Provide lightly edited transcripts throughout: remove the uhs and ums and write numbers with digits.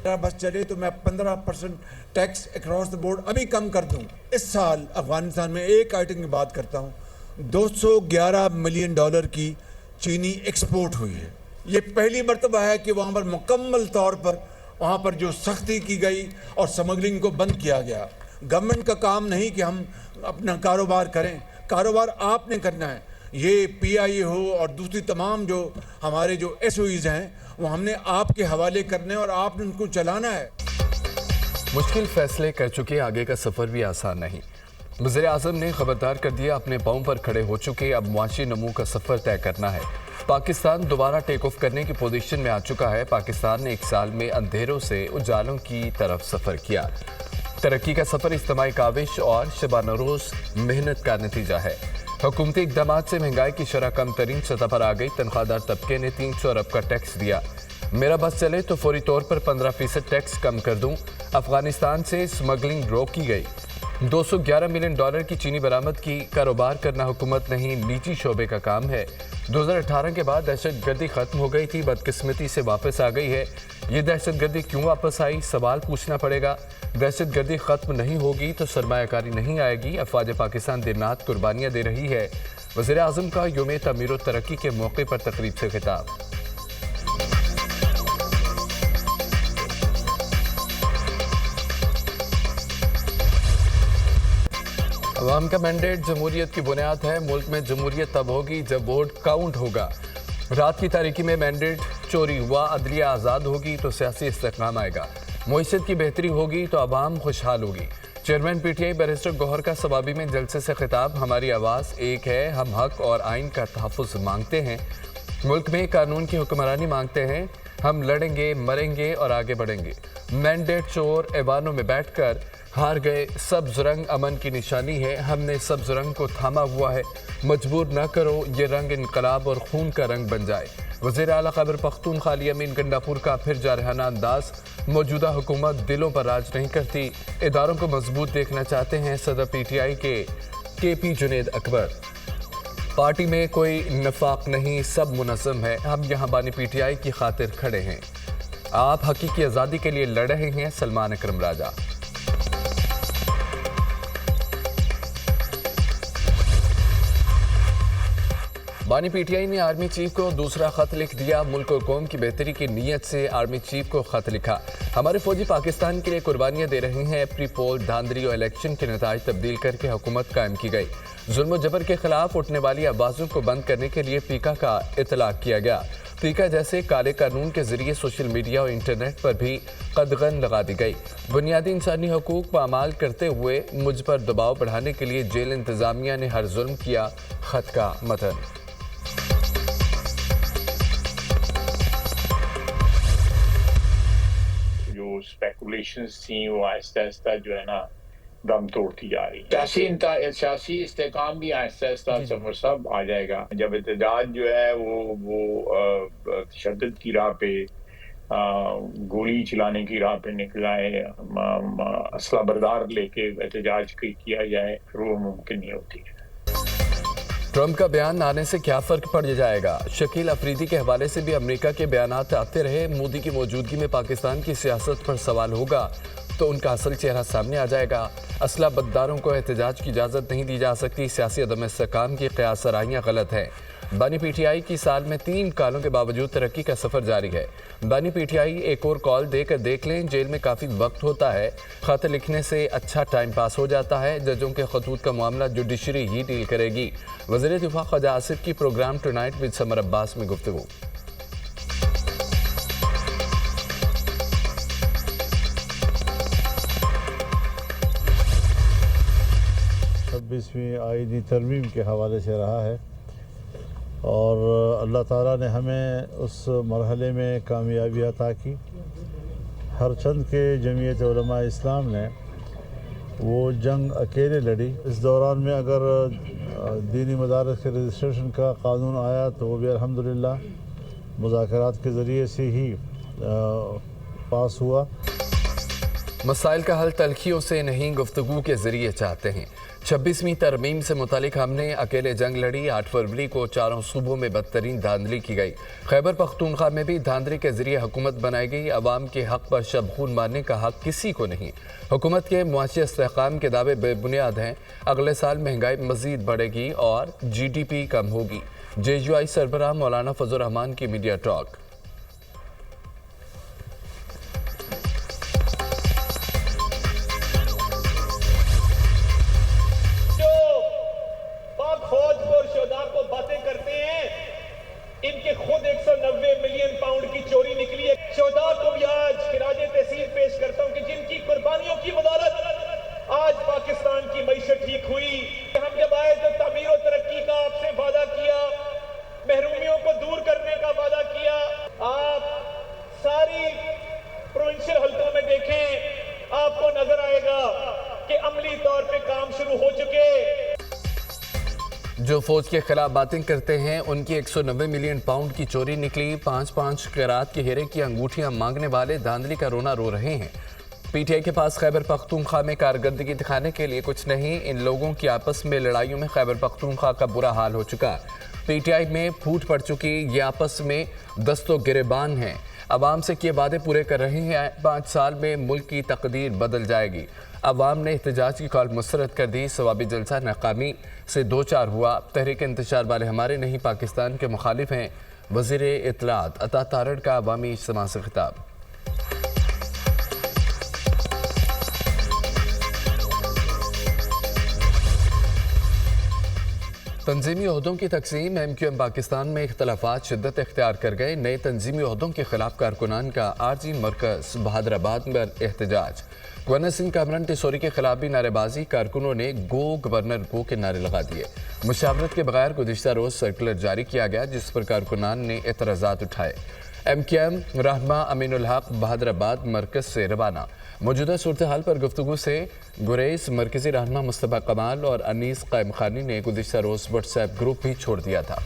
मेरा बस चले तो मैं 15% टैक्स अक्रॉस द बोर्ड अभी कम कर दूं। इस साल अफगानिस्तान में एक आइटम की बात करता हूं, $211 मिलियन की चीनी एक्सपोर्ट हुई है। ये पहली मर्तबा है कि वहाँ पर मुकम्मल तौर पर वहाँ पर जो सख्ती की गई और स्मगलिंग को बंद किया गया। गवर्नमेंट का काम नहीं कि हम अपना कारोबार करें, कारोबार आपने करना है। ये PIA हो और दूसरी तमाम जो हमारे जो SOEs हैं वो हमने आपके हवाले करने और आपने उनको चलाना है। मुश्किल फैसले कर चुके, आगे का सफ़र भी आसान नहीं। वज़ीर आज़म ने खबरदार कर दिया, अपने पाँव पर खड़े हो चुके, अब मुआशी नमू का सफ़र तय करना है। पाकिस्तान दोबारा टेक ऑफ करने की पोजीशन में आ चुका है। पाकिस्तान ने एक साल में अंधेरों से उजालों की तरफ सफ़र किया। तरक्की का सफ़र इज्तिमाई काविश और शबाना रोज़ मेहनत का नतीजा है। हुकूमती इक़दाम से महंगाई की शरह कम तरीन सतह पर आ गई। तनख्वाहदार तबके ने 300 अरब का टैक्स दिया। मेरा बस चले तो फौरी तौर पर 15% टैक्स कम कर दूं। अफगानिस्तान से स्मगलिंग रोकी गई। $211 मिलियन की चीनी बरामद की। कारोबार करना हुकूमत नहीं, निजी शोबे का काम है। 2018 के बाद दहशत गर्दी खत्म हो गई थी, बदकिस्मती से वापस आ गई है। ये दहशत गर्दी क्यों वापस आई, सवाल पूछना पड़ेगा। दहशत गर्दी खत्म नहीं होगी तो सरमायाकारी नहीं आएगी। अफवाज पाकिस्तान दिन रात कुर्बानियाँ दे रही है। वज़ीर आज़म का यौम तमीर व तरक्की के मौके पर तकरीब से खिताब। अवाम का मैंडेट जमहूरियत की बुनियाद है। मुल्क में जमहूरियत तब होगी जब वोट काउंट होगा। रात की तारीकी में मैंडेट चोरी हुआ, अदलिया आज़ाद होगी तो सियासी इस्तेहकाम आएगा। मुईशत की बेहतरी होगी तो अवाम खुशहाल होगी। चेयरमैन PTI बैरिस्टर गौहर का सवाबी में जलसे से खिताब। हमारी आवाज़ एक है, हम हक और आइन का तहफ़्फ़ुज़ मांगते हैं। मुल्क में कानून की हुक्मरानी मांगते हैं। हम लड़ेंगे, मरेंगे और आगे बढ़ेंगे। मैंडेट चोर ऐवानों में बैठकर हार गए। सब्ज रंग अमन की निशानी है, हमने सब्ज रंग को थामा हुआ है। मजबूर न करो ये रंग इनकलाब और खून का रंग बन जाए। वज़ीर आला खैबर पख्तूनख्वा अली अमीन गंडापुर का फिर जारहाना अंदाज। मौजूदा हुकूमत दिलों पर राज नहीं करती, इदारों को मजबूत देखना चाहते हैं सदर PTI के KP जुनेद अकबर। पार्टी में कोई नफाक नहीं, सब मुनज़्ज़म है। हम यहाँ बानी PTI की खातिर खड़े हैं। आप हकीकी आज़ादी के लिए लड़ रहे हैं। सलमान अकरम राजा। बानी PTI ने आर्मी चीफ को दूसरा खत लिख दिया। मुल्क और कौम की बेहतरी की नीयत से आर्मी चीफ को खत लिखा। हमारे फौजी पाकिस्तान के लिए कुर्बानियां दे रहे हैं। प्री पोल धांधली और इलेक्शन के नताइज तब्दील करके हुकूमत कायम की गई। जुल्म जबर के खिलाफ उठने वाली आवाज़ों को बंद करने के लिए पीका का इतलाक किया गया। पीका जैसे काले कानून के जरिए सोशल मीडिया और इंटरनेट पर भी कदगन लगा दी गई। बुनियादी इंसानी हकूक पामाल करते हुए मुझ पर दबाव बढ़ाने के लिए जेल इंतजामिया ने हर जुल्म किया। खत का मतन। स्पेकुलेशंस थी वो आहिस्ता आहिस्ता जो है ना दम तोड़ती जा रही है। सियासी इस्तेकाम भी आहिस्ता आहिस्ता सफर सब आ जाएगा। जब एहतजाज जो है वो तशद्दुद की राह पे, गोली चलाने की राह पे निकला है, असला बरदार लेके एहतजाज किया जाए, फिर वो मुमकिन नहीं होती है। ट्रंप का बयान आने से क्या फर्क पड़ जाएगा। शकील अफरीदी के हवाले से भी अमेरिका के बयानात आते रहे। मोदी की मौजूदगी में पाकिस्तान की सियासत पर सवाल होगा तो उनका असल चेहरा सामने आ जाएगा। असला बददारों को एहतजाज की इजाज़त नहीं दी जा सकती। सियासी अदम इस्तेहकाम की क़यास सराहियाँ गलत हैं। बानी PTI की साल में 3 कालों के बावजूद तरक्की का सफ़र जारी है। बानी PTI एक और कॉल देकर देख लें। जेल में काफ़ी वक्त होता है, ख़त लिखने से अच्छा टाइम पास हो जाता है। जजों के खतूत का मामला जुडिशरी ही डील करेगी। वज़ीर दिफा ख्वाजा आसिफ की program tonight with Samar Abbas में गुफ्तगू। 26वीं आईनी तरमीम के हवाले से रहा है और अल्लाह ताला ने हमें उस मरहले में कामयाबी अता की। हर चंद के जमीयत उलमा इस्लाम ने वो जंग अकेले लड़ी। इस दौरान में अगर दीनी मदारस के रजिस्ट्रेशन का कानून आया तो वो भी अल्हम्दुलिल्लाह मुज़ाकरात के ज़रिए से ही पास हुआ। मसाइल का हल तलखियों से नहीं, गुफ्तगू के ज़रिए चाहते हैं। 26वीं तरमीम से मुतालिक हमने अकेले जंग लड़ी। 8 फरवरी को चारों सूबों में बदतरीन धांधली की गई। खैबर पख्तूनख्वा में भी धांधली के जरिए हुकूमत बनाई गई। अवाम के हक पर शब खून मारने का हक किसी को नहीं। हुकूमत के मुआशी इस्तेहकाम के दावे बेबुनियाद हैं। अगले साल महंगाई मजीद बढ़ेगी और GDP कम होगी। JUI सरबराह मौलाना फजल रहमान की मीडिया टॉक। इनके खुद 190 मिलियन पाउंड की चोरी निकली है। शोहदा को भी आज खिराजे तहसीन पेश करता हूं कि जिनकी कुर्बानियों की बदौलत आज पाकिस्तान की मईशत ठीक हुई। हम जब आए तो तामीर और तरक्की का आपसे वादा किया, महरूमियों को दूर करने का वादा किया। आप सारी प्रोविंशियल हल्कों में देखें, आपको नजर आएगा कि अमली तौर पे काम शुरू हो चुके। जो फौज के खिलाफ बातें करते हैं उनकी 190 मिलियन पाउंड की चोरी निकली। 5-5 कैरात के हीरे की अंगूठियां मांगने वाले धांधली का रोना रो रहे हैं। PTI के पास खैबर पख्तूनख्वा में कारकर्दगी दिखाने के लिए कुछ नहीं। इन लोगों की आपस में लड़ाइयों में खैबर पख्तूनख्वा का बुरा हाल हो चुका। PTI में फूट पड़ चुकी। ये आपस में दस्तो गिरेबान हैं। अवाम से किए वादे पूरे कर रहे हैं। 5 साल में मुल्क की तकदीर बदल जाएगी। अवाम ने एहतजाज की कॉल मुस्तरद कर दी। सवाबी जलसा नाकामी से 2-4 हुआ। तहरीक इंतशार वाले हमारे नहीं पाकिस्तान के मुखालिफ हैं। वज़ीर इत्तलात अता तारड़ का अवामी इज्तिमा से खिताब। तंजीमी ओहदों की तकसीम। MQM पाकिस्तान में इख्तलाफात शिद्दत इख्तियार कर गए। नए तंजीमी ओहदों के खिलाफ कारकुनान का आरजी मरकज बहादुराबाद में एहतजाज। गवर्नर सिंह कामरान टिसोरी के खिलाफ भी नारेबाजी। कारकुनों ने गो गवर्नर गो के नारे लगा दिए। मुशावरत के बगैर गुज़िश्ता रोज़ सर्कुलर जारी किया गया जिस पर कारकुनान ने एतराज़ात उठाए। MQM रहनुमा अमीनुल हक बहादुराबाद मरकज से रवाना। मौजूदा सूरत हाल पर गुफ्तगू से गुरेज मरकजी रहनुमा मुस्तफा कमाल और अनीस कायम खानी ने गुज़िश्ता रोज़ व्हाट्सएप ग्रुप भी छोड़ दिया था।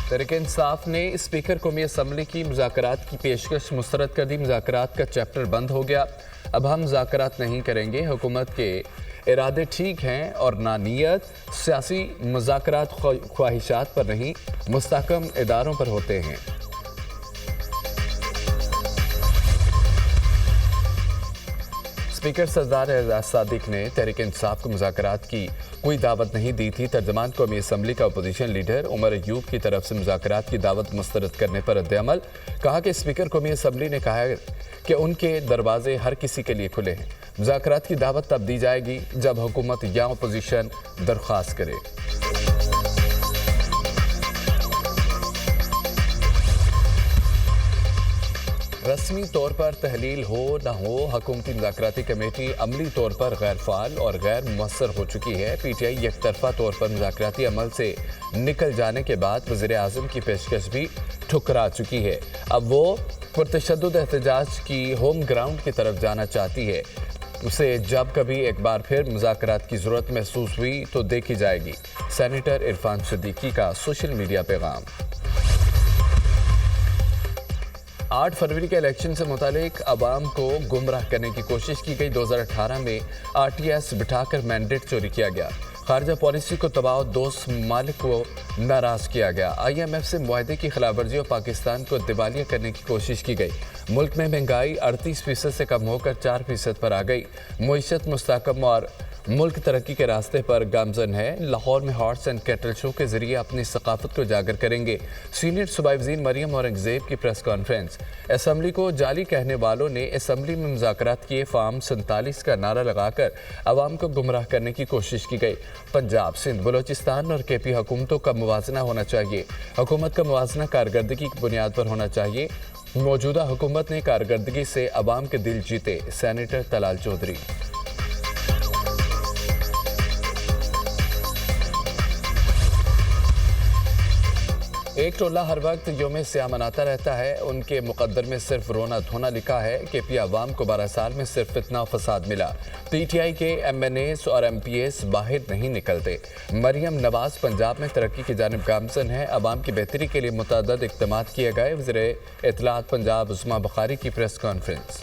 तहरीक इंसाफ ने स्पीकर कौमी असम्बली की मुज़ाकरात की पेशकश मुस्तरद कर दी। मुज़ाकरात का चैप्टर बंद हो गया। अब हम मुज़ाकरात नहीं करेंगे। हुकूमत के इरादे ठीक हैं और नानियत सियासी मुज़ाकरात ख्वाहिशात पर नहीं मुस्तहकम इदारों पर होते हैं। स्पीकर सरदार एजाज सादिक ने तहरीक इंसाफ को मुज़ाकरात की कोई दावत नहीं दी थी। तर्जमान कौमी असम्बली का अपोजिशन लीडर उमर अयूब की तरफ से मुज़ाकरात की दावत मुस्तरद करने पर रद्द-ए-अमल। कहा कि स्पीकर कौमी असम्बली ने कहा है कि उनके दरवाजे हर किसी के लिए खुले हैं। मुज़ाकरात की दावत तब दी जाएगी जब हुकूमत या अपोजिशन दरख्वास्त करे। रस्मी तौर पर तहलील हो न हो, हुकूमती मुज़ाकराती कमेटी अमली तौर पर गैर फाल और गैर मुअस्सर हो चुकी है। PTI एकतरफा तौर पर मुज़ाकराती अमल से निकल जाने के बाद वज़ीर आज़म की पेशकश भी ठुकरा चुकी है। अब वो पुरतशद्दुद एहतजाज की होम ग्राउंड की तरफ जाना चाहती है। उसे जब कभी एक बार फिर मुज़ाकरात की ज़रूरत महसूस हुई तो देखी जाएगी। सेनेटर इरफान सिद्दीकी का सोशल मीडिया पैगाम। 8 फरवरी के इलेक्शन से मुतालिक अवाम को गुमराह करने की कोशिश की गई। 2018 में RTS बिठाकर मैंडेट चोरी किया गया। खारजा पॉलिसी को तबाह, दोस्त ममालिक को नाराज़ किया गया। IMF से मुआहदे की खिलाफ वर्जी और पाकिस्तान को दिवालिया करने की कोशिश की गई। मुल्क में महंगाई 38% से कम होकर 4% पर आ गई। मुईशत मुस्तहकम और मुल्क तरक्की के रास्ते पर गामजन है। लाहौर में हॉर्स एंड कैटल शो के जरिए अपनी सकाफत को उजागर करेंगे। सीनियर सूबाई वज़ीर मरियम औरंगज़ेब की प्रेस कॉन्फ्रेंस। असम्बली को जाली कहने वालों ने असम्बली में मुज़ाकरात किए। फार्म 47 का नारा लगाकर अवाम को गुमराह करने की कोशिश की गई। पंजाब, सिंध, बलोचिस्तान और KP हुकूमतों का मुवाजना होना चाहिए। हुकूमत का मुवाजना कारकर्दगी की बुनियाद पर होना चाहिए। मौजूदा हुकूमत ने कारकर्दगी से अवाम के दिल जीते। सेनेटर तलाल चौधरी। एक टोला हर वक्त योम सियाह मनाता रहता है। उनके मुकद्दर में सिर्फ रोना धोना लिखा है। KP अवाम को 12 साल में सिर्फ फितना फसाद मिला। PTI के MNAs और MPs बाहर नहीं निकलते। मरियम नवाज पंजाब में तरक्की की जानिब गामजन है। अवाम की बेहतरी के लिए मुतअद्दिद इक़दामात किए गए। वज़ीर इत्तलात पंजाब उस्मा बुखारी की प्रेस कॉन्फ्रेंस।